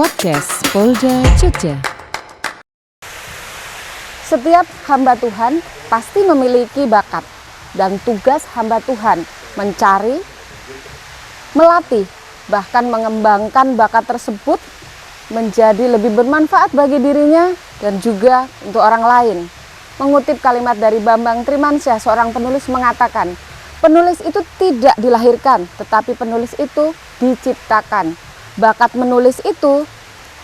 Podcast Polda Jogja. Setiap hamba Tuhan pasti memiliki bakat, dan tugas hamba Tuhan mencari, melatih, bahkan mengembangkan bakat tersebut menjadi lebih bermanfaat bagi dirinya dan juga untuk orang lain. Mengutip kalimat dari Bambang Trimansyah, seorang penulis mengatakan, penulis itu tidak dilahirkan, tetapi penulis itu diciptakan. Bakat menulis itu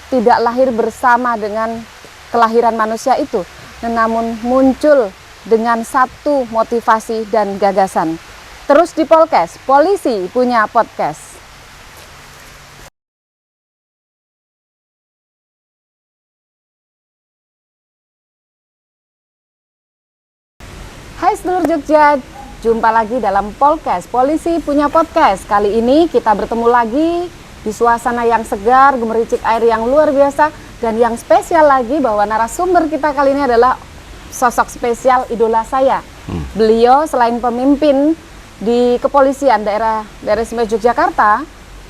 tidak lahir bersama dengan kelahiran manusia itu, namun muncul dengan satu motivasi dan gagasan. Terus di Polkes, polisi punya podcast. Hai seluruh Jogja, jumpa lagi dalam Polkes, polisi punya podcast. Kali ini kita bertemu lagi di suasana yang segar, gemericik air yang luar biasa, dan yang spesial lagi bahwa narasumber kita kali ini adalah sosok spesial idola saya. Beliau selain pemimpin di kepolisian daerah istimewa Yogyakarta,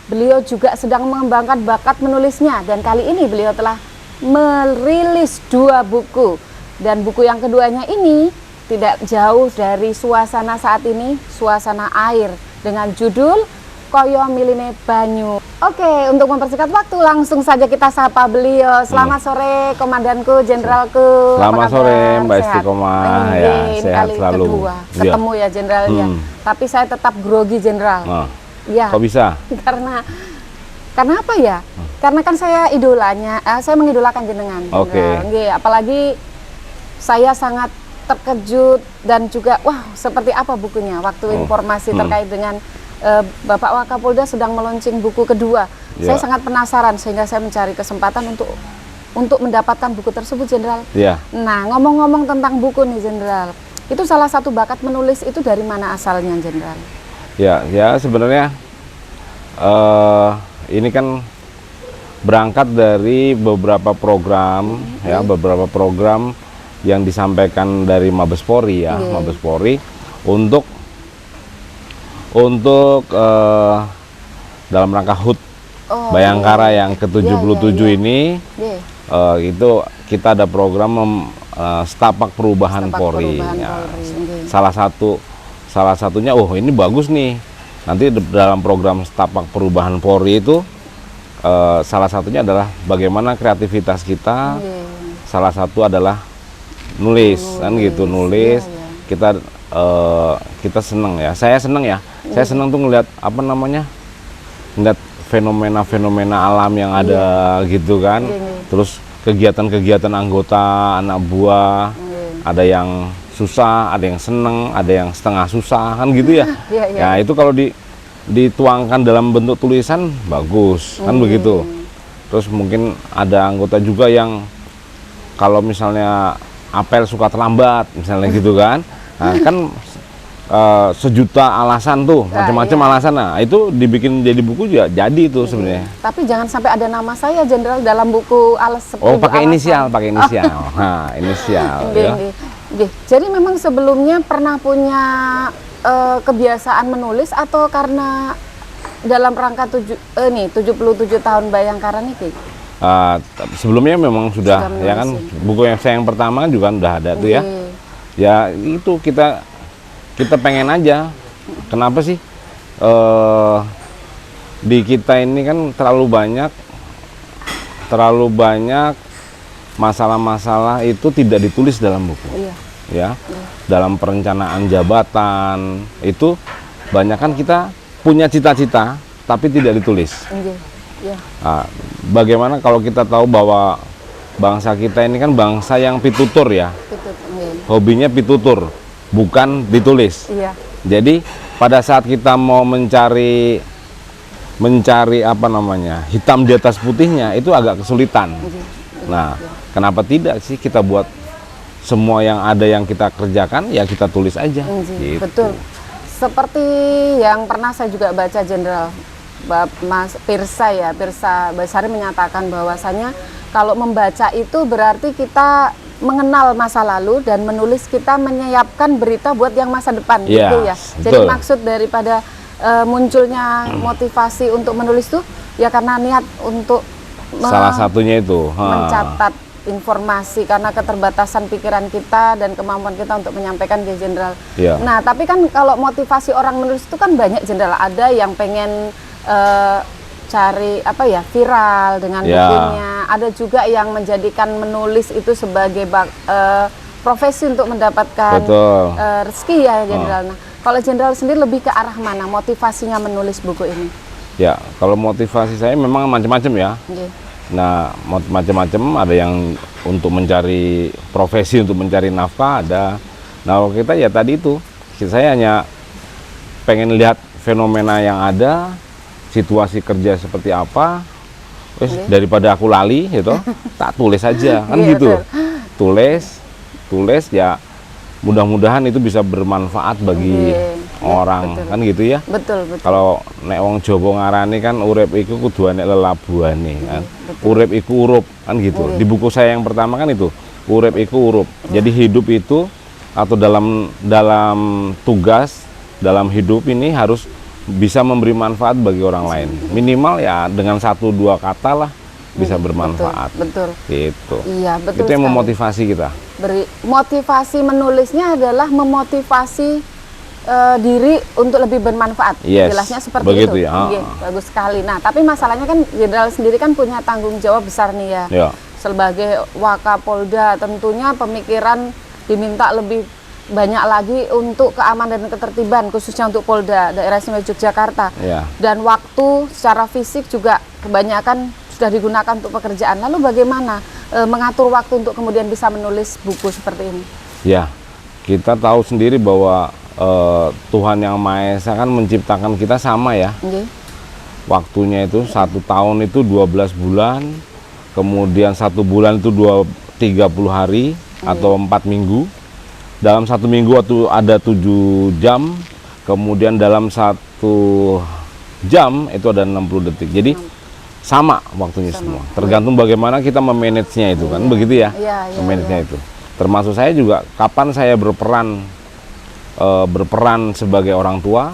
beliau juga sedang mengembangkan bakat menulisnya, dan kali ini beliau telah merilis 2 buku, dan buku yang keduanya ini tidak jauh dari suasana saat ini, suasana air, dengan judul Koyo Miline Banyu. Oke, untuk mempersingkat waktu langsung saja kita sapa beliau. Selamat sore Komandanku, Jenderalku. Selamat sore Mbak Istiqomah. Ya, sehat kali selalu. Kedua ketemu ya Jenderalnya. Tapi saya tetap grogi Jenderal. Ya. Kok bisa? Karena apa ya? Karena kan saya idolanya, saya mengidolakan jenengan. Oke. Apalagi saya sangat terkejut dan juga wah seperti apa bukunya waktu informasi terkait dengan Bapak Wakapolda sedang meluncing buku kedua. Saya sangat penasaran sehingga saya mencari kesempatan untuk mendapatkan buku tersebut, Jenderal. Nah, ngomong-ngomong tentang buku nih, Jenderal, itu salah satu bakat menulis itu dari mana asalnya, Jenderal? Ya sebenarnya ini kan berangkat dari beberapa program, ya beberapa program yang disampaikan dari Mabes Polri ya, Mabes Polri untuk dalam rangka HUT Bayangkara yang ke-77 ini, itu kita ada program Setapak Perubahan Polri. Salah satunya, ini bagus nih. Nanti dalam program Setapak Perubahan Polri itu salah satunya adalah bagaimana kreativitas kita. Salah satu adalah nulis, kan gitu, nulis. Kita seneng ya, saya seneng ya. Saya senang tuh ngeliat ngeliat fenomena-fenomena alam yang ada gitu kan. Terus kegiatan-kegiatan anggota, anak buah, ada yang susah, ada yang seneng, ada yang setengah susah kan gitu ya. Ya itu kalau dituangkan dalam bentuk tulisan bagus kan begitu. Terus mungkin ada anggota juga yang kalau misalnya apel suka terlambat misalnya gitu kan. Nah kan sejuta alasan tuh, macam-macam alasan. Nah itu dibikin jadi buku juga jadi itu sebenarnya. Tapi jangan sampai ada nama saya, Jenderal, dalam buku pakai inisial. Nah, inisial. Jadi memang sebelumnya pernah punya kebiasaan menulis atau karena dalam rangka 77 tahun Bayangkara nih? Sebelumnya memang sudah ya kan, buku yang saya yang pertama juga udah ada tuh ya. Ya itu kita pengen aja, kenapa sih di kita ini kan terlalu banyak masalah-masalah itu tidak ditulis dalam buku. Dalam perencanaan jabatan itu banyak kan kita punya cita-cita tapi tidak ditulis. Nah, bagaimana kalau kita tahu bahwa bangsa kita ini kan bangsa yang pitutur ya, hobinya pitutur, bukan ditulis. Jadi pada saat kita mau mencari hitam di atas putihnya itu agak kesulitan. Nah, kenapa tidak sih kita buat semua yang ada yang kita kerjakan ya kita tulis aja. Gitu. Betul. Seperti yang pernah saya juga baca, Jenderal, Mas Pirsa Basari menyatakan bahwasanya kalau membaca itu berarti kita mengenal masa lalu dan menulis kita menyiapkan berita buat yang masa depan gitu ya. Jadi maksud daripada munculnya motivasi untuk menulis tuh ya karena niat untuk salah satunya itu mencatat informasi karena keterbatasan pikiran kita dan kemampuan kita untuk menyampaikan ke Jenderal. Ya. Nah, tapi kan kalau motivasi orang menulis itu kan banyak, Jenderal. Ada yang pengen cari viral dengan bukunya. Ada juga yang menjadikan menulis itu sebagai profesi untuk mendapatkan rezeki ya, Jenderal. Nah, kalau Jenderal sendiri lebih ke arah mana motivasinya menulis buku ini? Ya, kalau motivasi saya memang macam-macam ya. Nah, macam-macam, ada yang untuk mencari profesi, untuk mencari nafkah ada. Nah, kalau kita ya tadi itu, saya hanya pengen lihat fenomena yang ada, situasi kerja seperti apa, daripada aku lali gitu, tak tulis aja, kan gitu. Tulis ya, mudah-mudahan itu bisa bermanfaat bagi orang, kan gitu ya. Betul. Kalau nek wong Jawa ngarani kan urip iku kudu enek lelabuhane kan. Urip iku urup kan gitu. Di buku saya yang pertama kan itu, urip iku urup. Jadi hidup itu atau dalam tugas, dalam hidup ini harus bisa memberi manfaat bagi orang lain. Minimal ya dengan 1-2 kata lah bisa bermanfaat. Betul. Gitu. Iya, betul. Itu yang memotivasi kita. Motivasi menulisnya adalah memotivasi diri untuk lebih bermanfaat. Jelasnya seperti begitu itu. Ya. Bagus sekali. Nah, tapi masalahnya kan Jenderal sendiri kan punya tanggung jawab besar nih ya. Sebagai Wakapolda, tentunya pemikiran diminta lebih banyak lagi untuk keamanan dan ketertiban, khususnya untuk Polda Daerah Istimewa Yogyakarta. Dan waktu secara fisik juga kebanyakan sudah digunakan untuk pekerjaan. Lalu bagaimana mengatur waktu untuk kemudian bisa menulis buku seperti ini? Ya, kita tahu sendiri bahwa Tuhan Yang Maha Esa kan menciptakan kita sama ya. Waktunya itu 1 tahun itu 12 bulan, kemudian 1 bulan itu 30 hari atau 4 minggu. Dalam 1 minggu waktu ada 7 jam, kemudian dalam 1 jam itu ada 60 detik. Jadi sama waktunya semua. Tergantung bagaimana kita memanagenya itu kan, begitu ya. Memanagenya itu. Termasuk saya juga, kapan saya berperan sebagai orang tua,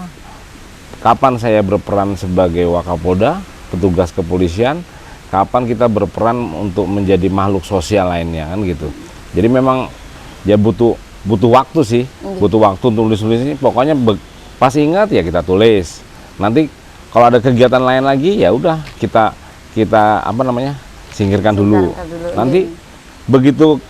kapan saya berperan sebagai Wakapolda, petugas kepolisian, kapan kita berperan untuk menjadi makhluk sosial lainnya kan gitu. Jadi memang ya butuh waktu sih, butuh waktu untuk nulis ini. Pokoknya pas ingat ya kita tulis. Nanti kalau ada kegiatan lain lagi ya udah kita singkirkan dulu. Nanti begitu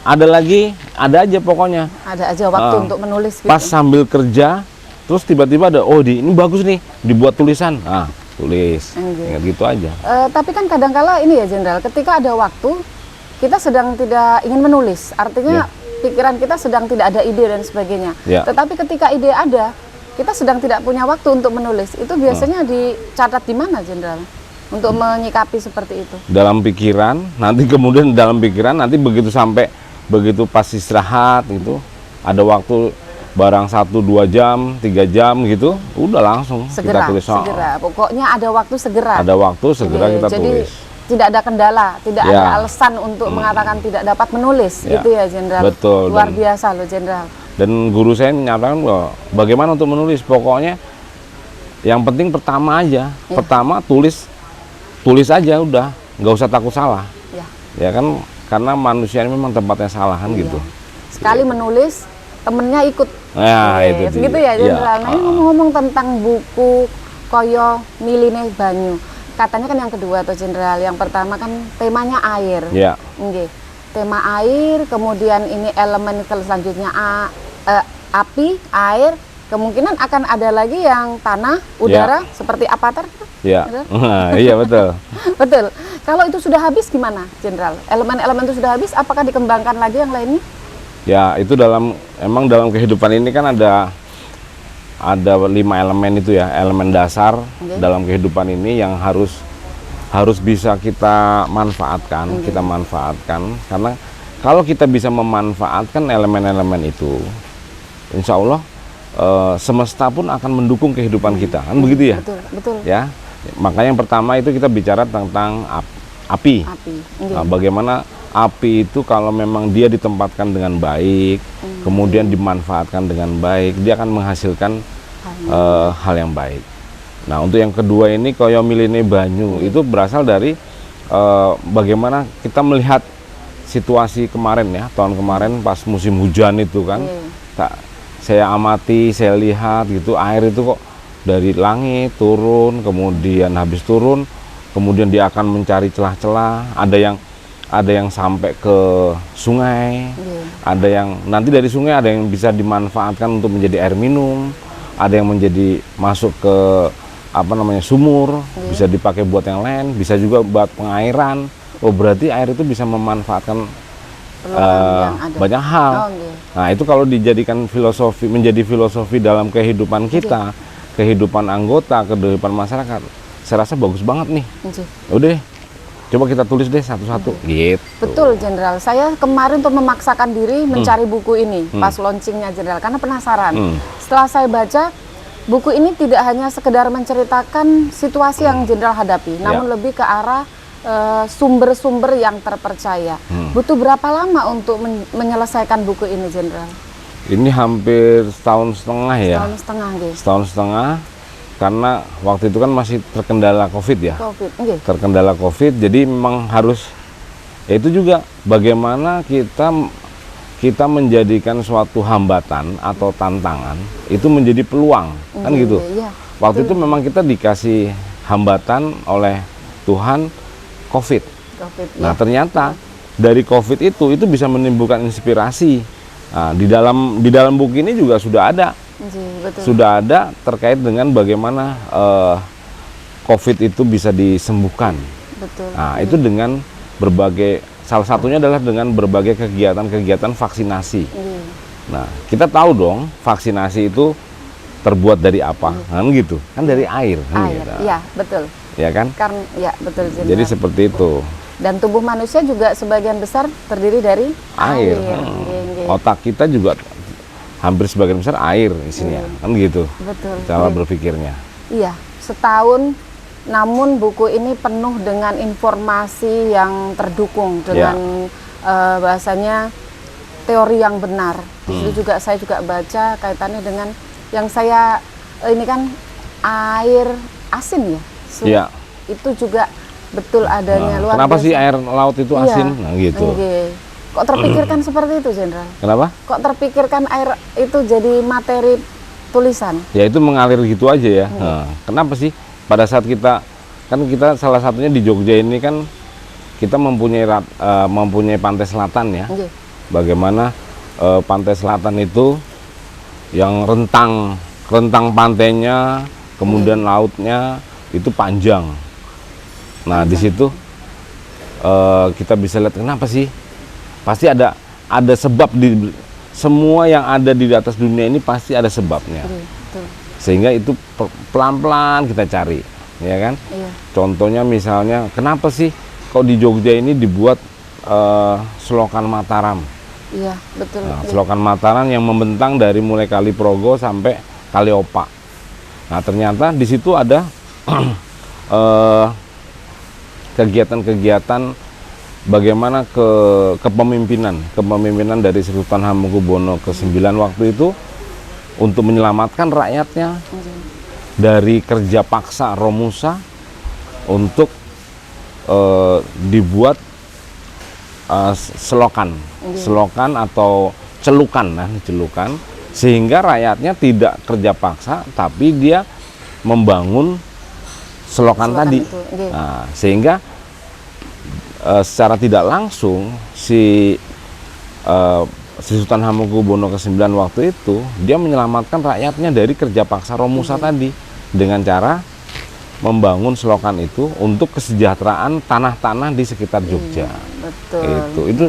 ada lagi, ada aja pokoknya. Ada aja waktu untuk menulis gitu. Pas sambil kerja, terus tiba-tiba ada, ini bagus nih, dibuat tulisan. Nah, tulis. Ingat gitu aja. Tapi kan kadangkala ini ya Jenderal, ketika ada waktu, kita sedang tidak ingin menulis. Artinya pikiran kita sedang tidak ada ide dan sebagainya. Tetapi ketika ide ada, kita sedang tidak punya waktu untuk menulis. Itu biasanya dicatat di mana, Jenderal? Untuk menyikapi seperti itu. Dalam pikiran, nanti kemudian begitu pas istirahat gitu, ada waktu barang 1-2 jam, 3 jam gitu, udah langsung kita tulis. Segera. Pokoknya ada waktu segera. Ada waktu segera kita tulis. Tidak ada kendala, tidak ada alasan untuk mengatakan tidak dapat menulis, gitu ya Jenderal. Betul. Luar biasa loh Jenderal. Dan guru saya menyatakan bahwa bagaimana untuk menulis, pokoknya yang penting pertama aja, pertama tulis aja udah, nggak usah takut salah. Ya kan, karena manusia ini memang tempatnya salah kan gitu. Sekali menulis, temennya ikut. Itu gitu ya Jenderal. Nah, ini ngomong-ngomong tentang buku Koyo Miline Banyu. Katanya kan yang kedua tuh Jenderal. Yang pertama kan temanya air. Tema air, kemudian ini elemen selanjutnya api, air. Kemungkinan akan ada lagi yang tanah, udara, seperti Avatar. Iya betul. Betul. Kalau itu sudah habis gimana, Jenderal? Elemen-elemen itu sudah habis, apakah dikembangkan lagi yang lainnya? Ya, itu dalam kehidupan ini kan ada 5 elemen itu ya, elemen dasar dalam kehidupan ini yang harus bisa kita manfaatkan, karena kalau kita bisa memanfaatkan elemen-elemen itu, insya Allah semesta pun akan mendukung kehidupan kita, kan begitu ya? Betul. Ya, makanya yang pertama itu kita bicara tentang api. Nah, bagaimana api itu kalau memang dia ditempatkan dengan baik, kemudian dimanfaatkan dengan baik, dia akan menghasilkan hal yang baik. Nah, untuk yang kedua ini Koyo Miline Banyu itu berasal dari bagaimana kita melihat situasi kemarin ya, tahun kemarin pas musim hujan itu kan, saya amati, saya lihat gitu, air itu kok dari langit turun, kemudian habis turun, kemudian dia akan mencari celah-celah, ada yang sampai ke sungai, ada yang nanti dari sungai ada yang bisa dimanfaatkan untuk menjadi air minum, ada yang menjadi masuk ke sumur, bisa dipakai buat yang lain, bisa juga buat pengairan. Oh, berarti air itu bisa memanfaatkan banyak hal. Nah, itu kalau dijadikan menjadi filosofi dalam kehidupan kita, kehidupan anggota, kehidupan masyarakat, saya rasa bagus banget nih. Udah, coba kita tulis deh satu-satu. Gitu. Betul, Jenderal. Saya kemarin tuh memaksakan diri mencari buku ini pas launchingnya, Jenderal, karena penasaran. Setelah saya baca, buku ini tidak hanya sekedar menceritakan situasi yang Jenderal hadapi, namun lebih ke arah sumber-sumber yang terpercaya. Butuh berapa lama untuk menyelesaikan buku ini, Jenderal? Ini hampir setahun setengah ya. Setahun setengah, gitu. Setahun setengah, karena waktu itu kan masih terkendala COVID ya. Terkendala COVID, jadi memang harus, ya itu juga bagaimana kita menjadikan suatu hambatan atau tantangan itu menjadi peluang, kan gitu. Waktu itu memang kita dikasih hambatan oleh Tuhan, COVID. Nah, ternyata dari COVID itu bisa menimbulkan inspirasi. Nah, di dalam buku ini juga sudah ada. Sudah ada terkait dengan bagaimana COVID itu bisa disembuhkan. Nah, itu dengan berbagai, salah satunya adalah dengan berbagai kegiatan-kegiatan vaksinasi. Nah, kita tahu dong vaksinasi itu terbuat dari apa, kan gitu, kan dari air. Gitu. Iya, betul. Ya kan? Ya, betul, Jenderal. Jadi seperti itu. Dan tubuh manusia juga sebagian besar terdiri dari air. Otak kita juga hampir sebagian besar air isinya, kan gitu. Betul. Cara berpikirnya. Iya, setahun, namun buku ini penuh dengan informasi yang terdukung dengan bahasanya teori yang benar. Di situ juga saya juga baca kaitannya dengan yang saya ini kan air asin ya. Itu juga betul adanya. Luar kenapa biasa. sih air laut itu asin? Nah, gitu. Kok terpikirkan seperti itu, Jenderal? Kenapa? Kok terpikirkan air itu jadi materi tulisan? Ya itu mengalir gitu aja ya. Nah, kenapa sih? Pada saat kita salah satunya di Jogja ini kan kita mempunyai pantai selatan ya. Bagaimana pantai selatan itu yang rentang pantainya, kemudian lautnya itu panjang. Nah, di situ kita bisa lihat kenapa sih? Pasti ada sebab di semua yang ada di atas dunia ini, pasti ada sebabnya. Sehingga itu pelan-pelan kita cari, ya kan? Contohnya misalnya, kenapa sih kok di Jogja ini dibuat selokan Mataram? Iya, betul. Nah, selokan Mataram yang membentang dari mulai Kali Progo sampai Kali Opak. Nah, ternyata di situ ada kegiatan-kegiatan bagaimana kepemimpinan dari Sultan Hamengkubuwono ke-9 waktu itu untuk menyelamatkan rakyatnya dari kerja paksa Romusa untuk dibuat selokan atau celukan, sehingga rakyatnya tidak kerja paksa tapi dia membangun selokan tadi. Nah, sehingga secara tidak langsung si Sultan Hamengkubuwono ke-9 waktu itu dia menyelamatkan rakyatnya dari kerja paksa Romusa tadi dengan cara membangun selokan itu untuk kesejahteraan tanah-tanah di sekitar Jogja. Itu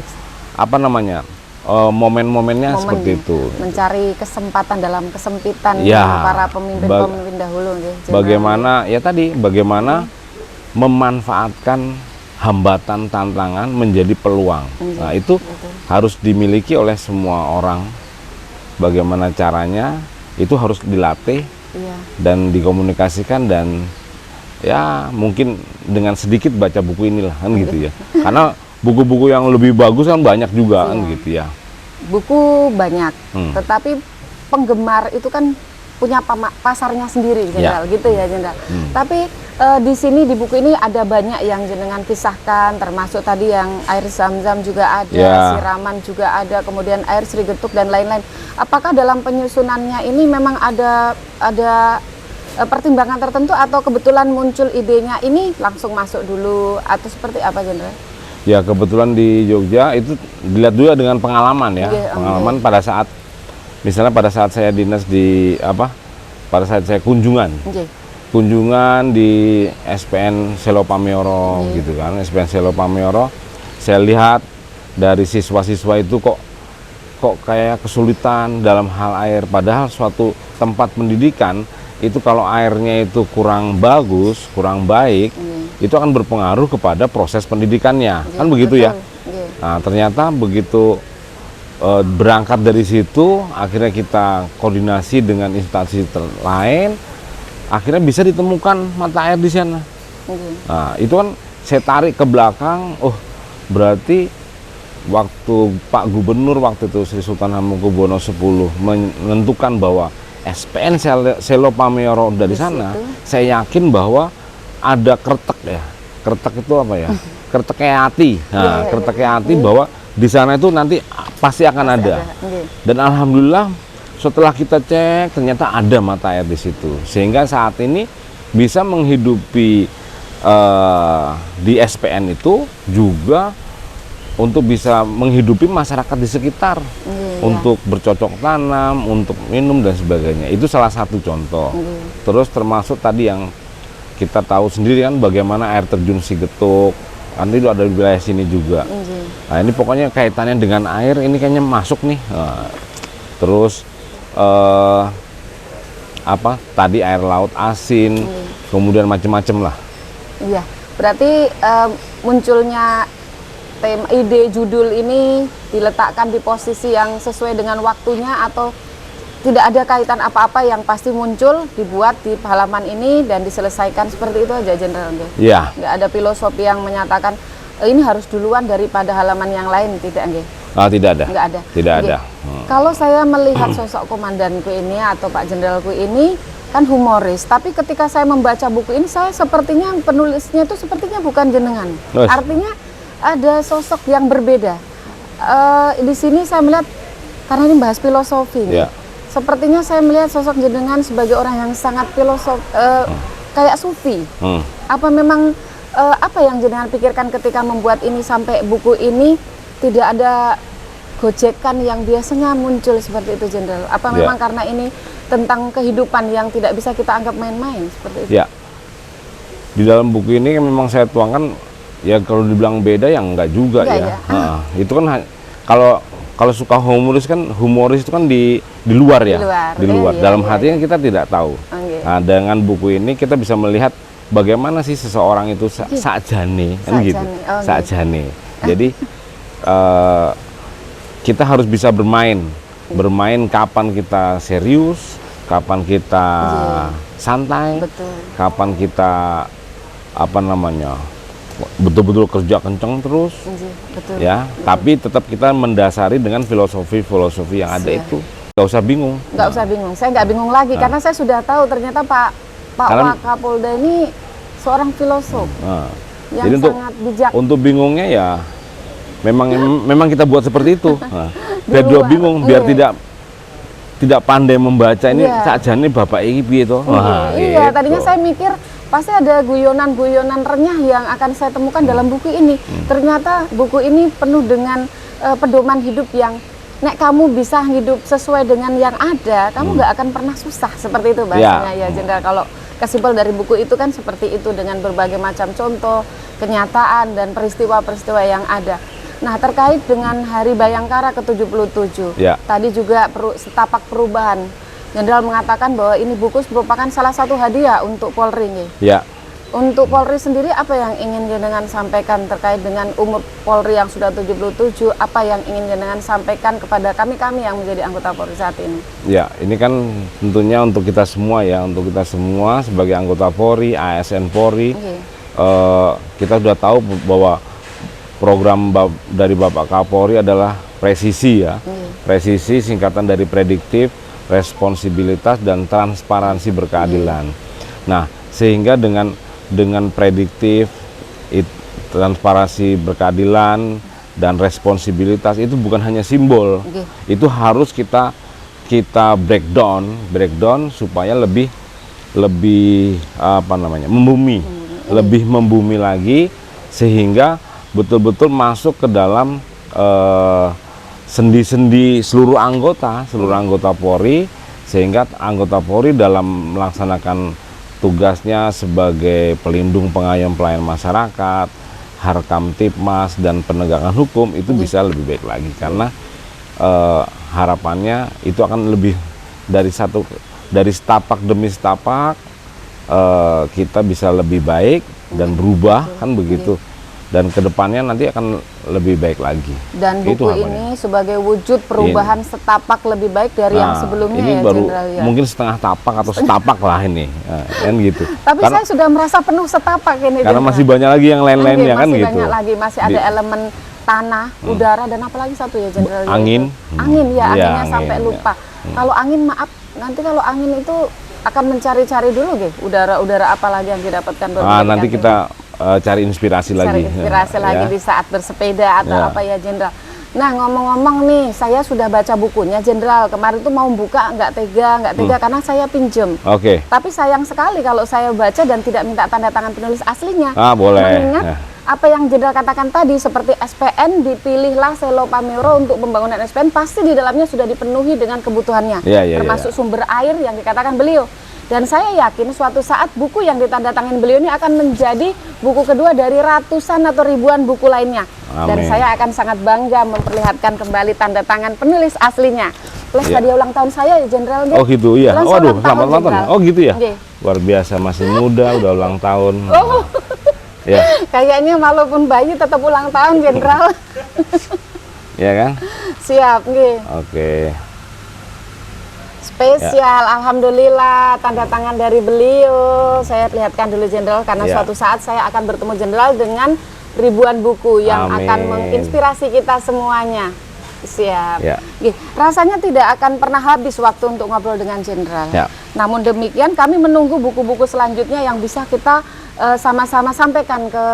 momen-momennya seperti itu. Mencari kesempatan dalam kesempitan para pemimpin dahulu. Bagaimana memanfaatkan hambatan, tantangan menjadi peluang. Nah, itu harus dimiliki oleh semua orang. Bagaimana caranya? Itu harus dilatih dan dikomunikasikan, dan ya mungkin dengan sedikit baca buku inilah, kan gitu ya. Karena buku-buku yang lebih bagus kan banyak juga, kan gitu ya. Buku banyak, tetapi penggemar itu kan punya pasarnya sendiri, Jenderal, gitu ya, Jenderal. Tapi di sini di buku ini ada banyak yang jenengan kisahkan, termasuk tadi yang air zam-zam juga ada, siraman juga ada, kemudian air Srigetuk dan lain-lain. Apakah dalam penyusunannya ini memang ada pertimbangan tertentu atau kebetulan muncul idenya ini langsung masuk dulu atau seperti apa, Jenderal? Ya kebetulan di Jogja itu dilihat juga dengan pengalaman ya, pengalaman pada saat misalnya pada saat saya dinas di pada saat saya kunjungan di SPN Selo Pameoro gitu kan, SPN Selo Pameoro, saya lihat dari siswa-siswa itu kok kayak kesulitan dalam hal air, padahal suatu tempat pendidikan itu kalau airnya itu kurang bagus, kurang baik, itu akan berpengaruh kepada proses pendidikannya, kan begitu ya. Nah ternyata begitu berangkat dari situ, akhirnya kita koordinasi dengan instansi lain, akhirnya bisa ditemukan mata air di sana. Nah itu kan saya tarik ke belakang, oh berarti waktu Pak Gubernur waktu itu Sri Sultan Hamengkubuwono X menentukan bahwa SPN Selo Pameoro dari sana, saya yakin bahwa ada kretek ya. Kretek itu apa ya? Kretek hati. Nah, kretek hati bahwa di sana itu nanti pasti akan ada. Dan alhamdulillah setelah kita cek ternyata ada mata air di situ. Sehingga saat ini bisa menghidupi di SPN itu juga untuk bisa menghidupi masyarakat di sekitar, untuk bercocok tanam, untuk minum dan sebagainya. Itu salah satu contoh. Terus termasuk tadi yang kita tahu sendiri kan bagaimana air terjun Srigetuk, nanti itu ada di wilayah sini juga. Nah ini pokoknya kaitannya dengan air ini kayaknya masuk nih. Terus tadi air laut asin, kemudian macam-macam lah. Iya, berarti munculnya ide judul ini diletakkan di posisi yang sesuai dengan waktunya atau tidak ada kaitan apa-apa, yang pasti muncul dibuat di halaman ini dan diselesaikan seperti itu aja, Jenderal? Iya. Nggak ada filosofi yang menyatakan ini harus duluan daripada halaman yang lain, tidak, nggih? Tidak ada. Nggak ada. Tidak ada. Kalau saya melihat sosok komandanku ini atau Pak Jenderalku ini kan humoris, tapi ketika saya membaca buku ini, saya sepertinya penulisnya itu sepertinya bukan jenengan. Artinya ada sosok yang berbeda. Di sini saya melihat, karena ini bahas filosofi, sepertinya saya melihat sosok jenengan sebagai orang yang sangat kayak sufi. Apa memang apa yang jenengan pikirkan ketika membuat ini sampai buku ini tidak ada gojekan yang biasanya muncul seperti itu, Jenderal? Apa memang karena ini tentang kehidupan yang tidak bisa kita anggap main-main seperti itu? Ya, di dalam buku ini memang saya tuangkan. Ya kalau dibilang beda ya enggak juga ya. Itu kan kalau suka humoris itu kan di luar ya. Di luar. Dalam hati kan kita tidak tahu. Nah, dengan buku ini kita bisa melihat bagaimana sih seseorang itu sakjane kan gitu. Sakjane. Jadi kita harus bisa bermain kapan kita serius, kapan kita santai, kapan kita betul-betul kerja kenceng terus, ya. Tapi tetap kita mendasari dengan filosofi yang ada itu. Nggak usah bingung. Nggak usah bingung. Saya nggak bingung lagi karena saya sudah tahu ternyata Pak Wakapolda ini seorang filosof yang jadi sangat bijak. Untuk bingungnya ya, memang kita buat seperti itu. Biar dia bingung, biar tidak pandai membaca ini sakjane bapak iki piye to. Iya, tadinya saya mikir pasti ada guyonan-guyonan renyah yang akan saya temukan dalam buku ini. Ternyata buku ini penuh dengan pedoman hidup yang nek kamu bisa hidup sesuai dengan yang ada, kamu nggak akan pernah susah, seperti itu bahasanya ya, Jenderal. Kalau kesimpulan dari buku itu kan seperti itu, dengan berbagai macam contoh, kenyataan dan peristiwa-peristiwa yang ada. Nah, terkait dengan Hari Bayangkara ke-77, tadi juga setapak perubahan. Jenderal mengatakan bahwa ini buku merupakan salah satu hadiah untuk Polri. Ya. Untuk Polri sendiri, apa yang ingin jenengan sampaikan terkait dengan umur Polri yang sudah 77? Apa yang ingin jenengan sampaikan kepada kami yang menjadi anggota Polri saat ini? Ya, ini kan tentunya untuk kita semua ya, untuk kita semua sebagai anggota Polri, ASN Polri, kita sudah tahu bahwa program dari Bapak Kapolri adalah presisi ya. Presisi singkatan dari prediktif, responsibilitas dan transparansi berkeadilan. Nah, sehingga dengan prediktif, transparansi berkeadilan dan responsibilitas itu bukan hanya simbol, itu harus kita breakdown supaya lebih apa namanya, lebih membumi lagi, sehingga betul-betul masuk ke dalam sendi-sendi seluruh anggota Polri, sehingga anggota Polri dalam melaksanakan tugasnya sebagai pelindung pengayom pelayan masyarakat, Harkamtipmas dan penegakan hukum itu bisa lebih baik lagi, karena harapannya itu akan lebih dari setapak demi setapak kita bisa lebih baik dan berubah, kan begitu. Dan kedepannya nanti akan lebih baik lagi. Dan buku ini sebagai wujud perubahan setapak lebih baik dari yang sebelumnya, ini ya baru Jenderal, ya? Mungkin setengah tapak atau setapak lah ini, kan gitu. Tapi saya sudah merasa penuh setapak ini. Karena masih banyak lagi yang lain-lainnya, kan gitu. Masih banyak lagi, masih ada elemen tanah, udara, dan apalagi satu ya Jenderal? Angin. Angin ya, anginnya sampai lupa. Kalau angin, maaf, nanti kalau angin itu akan mencari-cari dulu udara-udara apa lagi yang didapatkan. Nanti kita cari inspirasi lagi. Di saat bersepeda atau apa ya Jenderal. Nah, ngomong-ngomong nih, saya sudah baca bukunya Jenderal. Kemarin tuh mau buka nggak tega karena saya pinjem. Tapi sayang sekali kalau saya baca dan tidak minta tanda tangan penulis aslinya. Boleh. Mengingat apa yang Jenderal katakan tadi, seperti SPN, dipilihlah Selo Pamero untuk pembangunan SPN, pasti di dalamnya sudah dipenuhi dengan kebutuhannya, termasuk sumber air yang dikatakan beliau. Dan saya yakin suatu saat buku yang ditandatangani beliau ini akan menjadi buku kedua dari ratusan atau ribuan buku lainnya. Amin. Dan saya akan sangat bangga memperlihatkan kembali tanda tangan penulis aslinya. Plus hadiah ulang tahun saya ya Jenderal. Oh gitu, iya. Waduh, selamat ulang tahun. Oh gitu ya. Luar biasa, masih muda, udah ulang tahun. Ya. Kayaknya walaupun bayi tetap ulang tahun Jenderal. Iya kan? Siap, Oke. Spesial, alhamdulillah, tanda tangan dari beliau. Saya lihatkan dulu Jenderal, karena suatu saat saya akan bertemu Jenderal dengan ribuan buku yang akan menginspirasi kita semuanya. Siap. Rasanya tidak akan pernah habis waktu untuk ngobrol dengan Jenderal. Namun demikian, kami menunggu buku-buku selanjutnya yang bisa kita sama-sama sampaikan ke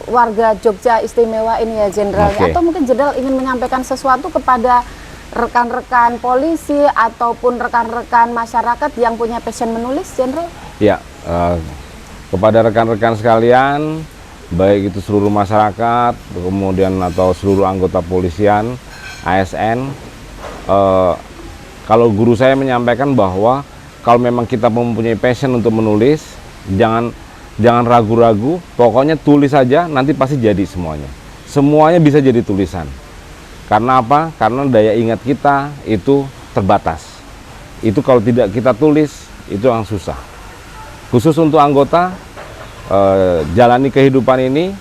warga Jogja istimewa ini ya Jenderal. Atau mungkin Jenderal ingin menyampaikan sesuatu kepada rekan-rekan polisi ataupun rekan-rekan masyarakat yang punya passion menulis, Jenderal? Ya, kepada rekan-rekan sekalian, baik itu seluruh masyarakat, kemudian atau seluruh anggota polisian, ASN, kalau guru saya menyampaikan bahwa kalau memang kita mempunyai passion untuk menulis, jangan ragu-ragu, pokoknya tulis saja, nanti pasti jadi semuanya. Semuanya bisa jadi tulisan. Karena apa? Karena daya ingat kita itu terbatas. Itu kalau tidak kita tulis, itu yang susah. Khusus untuk anggota, jalani kehidupan ini,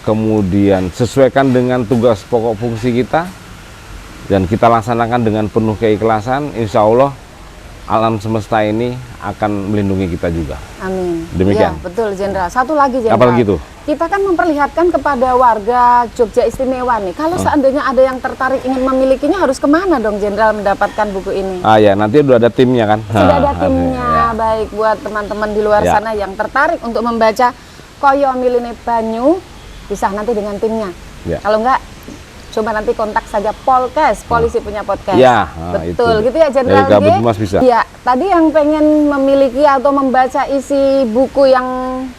kemudian sesuaikan dengan tugas pokok fungsi kita, dan kita laksanakan dengan penuh keikhlasan, insya Allah alam semesta ini akan melindungi kita juga. Amin. Demikian. Ya, betul Jenderal. Satu lagi Jenderal. Apalagi itu? Kita kan memperlihatkan kepada warga Jogja istimewa nih, kalau seandainya ada yang tertarik ingin memilikinya, harus kemana dong Jenderal mendapatkan buku ini? Ya, nanti udah ada timnya kan? Sudah ada timnya, baik buat teman-teman di luar sana yang tertarik untuk membaca Koyo Miline Banyu, bisa nanti dengan timnya. Kalau enggak, coba nanti kontak saja Polkes, Polisi Punya Podcast. Betul, gitu ya Jenderal. Ya, tadi yang pengen memiliki atau membaca isi buku yang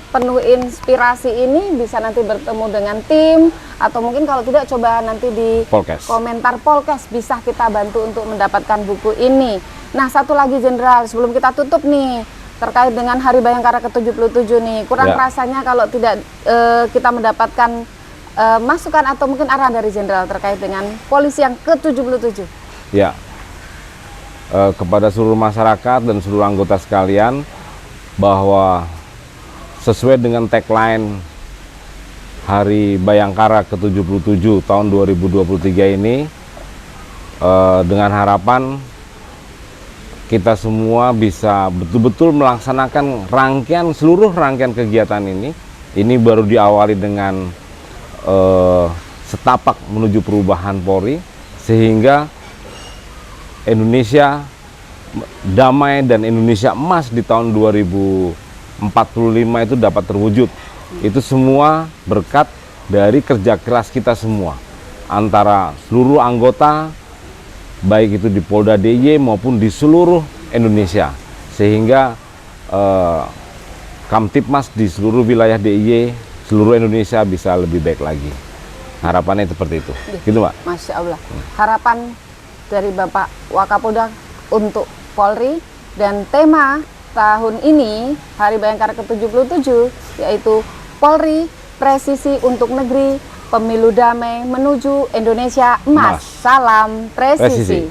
penuh inspirasi ini bisa nanti bertemu dengan tim, atau mungkin kalau tidak coba nanti di komentar Polkes bisa kita bantu untuk mendapatkan buku ini. Nah, satu lagi Jenderal, sebelum kita tutup nih, terkait dengan Hari Bayangkara ke-77 nih, kurang rasanya kalau tidak kita mendapatkan masukan atau mungkin arahan dari Jenderal terkait dengan polisi yang ke-77. Ya, kepada seluruh masyarakat dan seluruh anggota sekalian, bahwa sesuai dengan tagline Hari Bayangkara ke-77 tahun 2023 ini, dengan harapan kita semua bisa betul-betul melaksanakan seluruh rangkaian kegiatan ini. Ini baru diawali dengan setapak menuju perubahan Polri, sehingga Indonesia damai dan Indonesia emas di tahun 2045 itu dapat terwujud. Itu semua berkat dari kerja keras kita semua, antara seluruh anggota, baik itu di Polda DIY maupun di seluruh Indonesia, sehingga Kamtibmas di seluruh wilayah DIY seluruh Indonesia bisa lebih baik lagi. Harapannya seperti itu, gitu Mbak. Masya Allah. Harapan dari Bapak Wakapolda untuk Polri, dan tema tahun ini Hari Bayangkara ke-77 yaitu Polri Presisi untuk Negeri, Pemilu Damai menuju Indonesia Emas. Salam presisi.